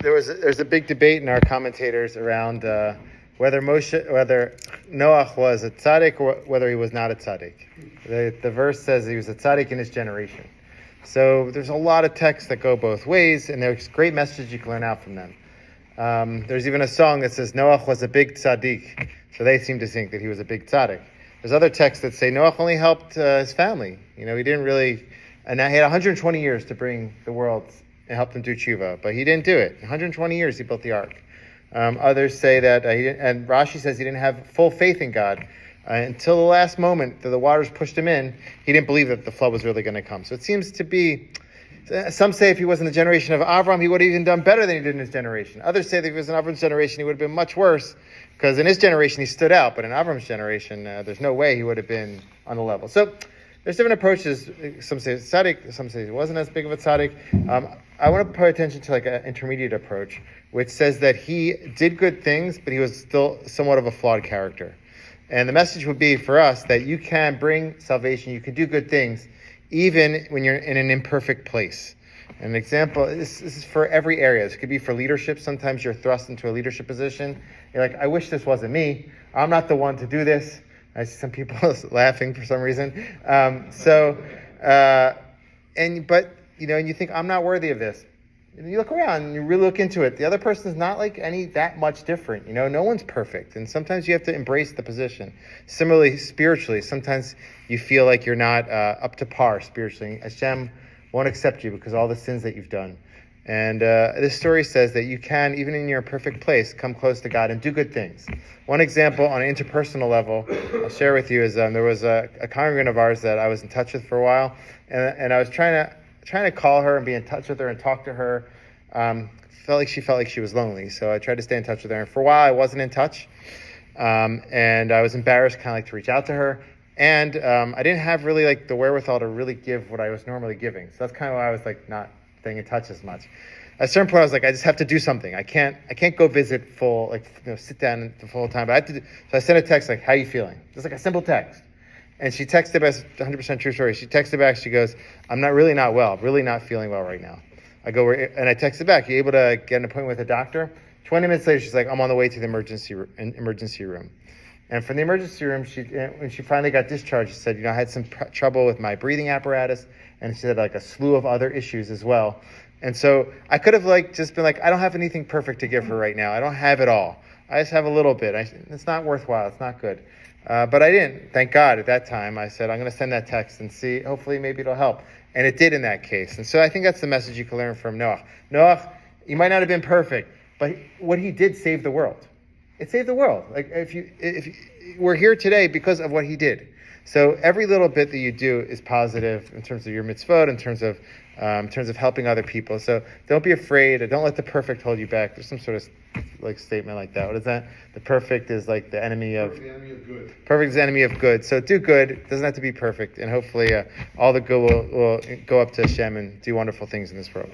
there's a big debate in our commentators around whether Noach was a tzaddik or whether he was not a tzaddik. The verse says he was a tzaddik in his generation. So there's a lot of texts that go both ways, and there's great messages you can learn out from them. There's even a song that says Noach was a big tzaddik, so they seem to think that he was a big tzaddik. There's other texts that say Noach only helped his family. He didn't really, and he had 120 years to bring the world and help them do tshuva, but he didn't do it. 120 years he built the ark. Others say that he didn't, and Rashi says he didn't have full faith in God until the last moment that the waters pushed him in. He didn't believe that the flood was really going to come. So it seems to be. Some say if he was in the generation of Avram, he would have even done better than he did in his generation. Others say that if he was in Avram's generation, he would have been much worse, because in his generation he stood out, but in Avram's generation, there's no way he would have been on the level. So there's different approaches. Some say it's tzaddik, some say he wasn't as big of a tzaddik. I want to pay attention to like an intermediate approach, which says that he did good things, but he was still somewhat of a flawed character. And the message would be for us that you can bring salvation, you can do good things, even when you're in an imperfect place. An example, this is for every area. This could be for leadership. Sometimes you're thrust into a leadership position. You're like, I wish this wasn't me. I'm not the one to do this. I see some people laughing for some reason. But you think, I'm not worthy of this. And you look around and you really look into it. The other person's not like that much different. No one's perfect. And sometimes you have to embrace the position. Similarly, spiritually, sometimes you feel like you're not up to par spiritually. Hashem won't accept you because of all the sins that you've done. And this story says that you can, even in your perfect place, come close to God and do good things. One example on an interpersonal level I'll share with you is there was a congregant of ours that I was in touch with for a while. And I was trying to call her and be in touch with her and talk to her. She felt like she was lonely, so I tried to stay in touch with her. And for a while, I wasn't in touch, and I was embarrassed, kind of like to reach out to her. And I didn't have really like the wherewithal to really give what I was normally giving. So that's kind of why I was like not staying in touch as much. At a certain point, I was like, I just have to do something. I can't go visit full, sit down the full time. But I had to so I sent a text like, "How you feeling?" Just like a simple text. And she texted back, 100% true story. She texted back, she goes, I'm not well, really not feeling well right now. I texted back, you able to get an appointment with a doctor? 20 minutes later, she's like, I'm on the way to the emergency room. And from the emergency room, when she finally got discharged, she said, I had some trouble with my breathing apparatus, and she had like a slew of other issues as well. And so I could have just been like, I don't have anything perfect to give her right now. I don't have it all. I just have a little bit. It's not worthwhile. It's not good. But I didn't. Thank God at that time. I said, I'm going to send that text and see, hopefully maybe it'll help. And it did in that case. And so I think that's the message you can learn from Noach. Noach, he might not have been perfect, but what he did saved the world. It saved the world. Like if we're here today because of what he did. So every little bit that you do is positive in terms of your mitzvot, in terms of helping other people. So don't be afraid, or don't let the perfect hold you back. There's some sort of statement like that. What is that? The perfect is like the enemy of good. Perfect is the enemy of good. So do good. It doesn't have to be perfect, and hopefully all the good will go up to Hashem and do wonderful things in this world.